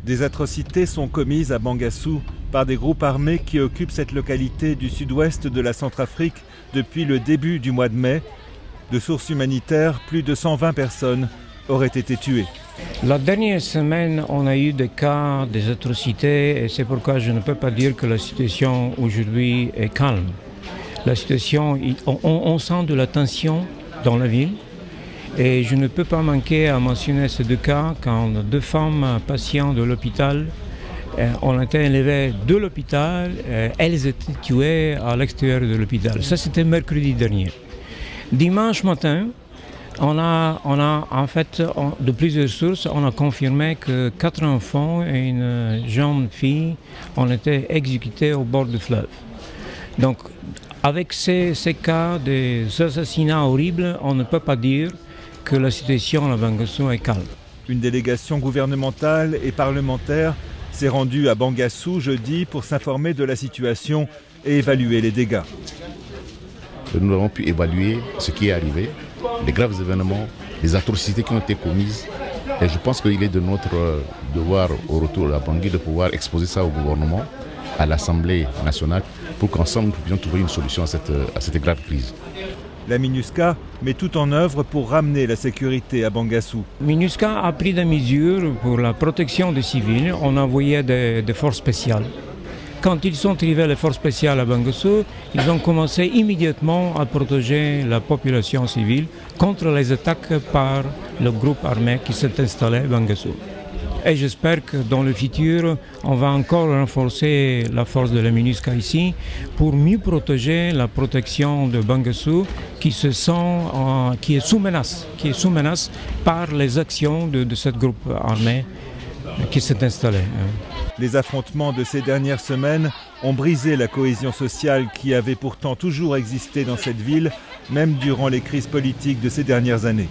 Des atrocités sont commises à Bangassou par des groupes armés qui occupent cette localité du sud-ouest de la Centrafrique depuis le début du mois de mai. De sources humanitaires, plus de 120 personnes auraient été tuées. La dernière semaine, on a eu des cas, des atrocités, et c'est pourquoi je ne peux pas dire que la situation aujourd'hui est calme. La situation, on sent de la tension dans la ville, et je ne peux pas manquer à mentionner ces deux cas quand deux femmes patientes de l'hôpital ont été élevées de l'hôpital, elles étaient tuées à l'extérieur de l'hôpital. Ça, c'était mercredi dernier. Dimanche matin, on a en fait, de plusieurs sources, on a confirmé que 4 enfants et une jeune fille ont été exécutés au bord du fleuve. Donc, avec ces cas des assassinats horribles, on ne peut pas dire que la situation à Bangassou est calme. Une délégation gouvernementale et parlementaire s'est rendue à Bangassou jeudi pour s'informer de la situation et évaluer les dégâts. Nous avons pu évaluer ce qui est arrivé, les graves événements, les atrocités qui ont été commises. Et je pense qu'il est de notre devoir, au retour à Bangui, de pouvoir exposer ça au gouvernement, à l'Assemblée nationale, pour qu'ensemble nous puissions trouver une solution à cette grave crise. La MINUSCA met tout en œuvre pour ramener la sécurité à Bangassou. MINUSCA a pris des mesures pour la protection des civils. On a envoyé des forces spéciales. Quand ils sont arrivés, les forces spéciales à Bangassou, ils ont commencé immédiatement à protéger la population civile contre les attaques par le groupe armé qui s'est installé à Bangassou. Et j'espère que dans le futur, on va encore renforcer la force de la MINUSCA ici pour mieux protéger la protection de Bangassou qui est sous menace par les actions de ce groupe armé qui s'est installé. Les affrontements de ces dernières semaines ont brisé la cohésion sociale qui avait pourtant toujours existé dans cette ville, même durant les crises politiques de ces dernières années.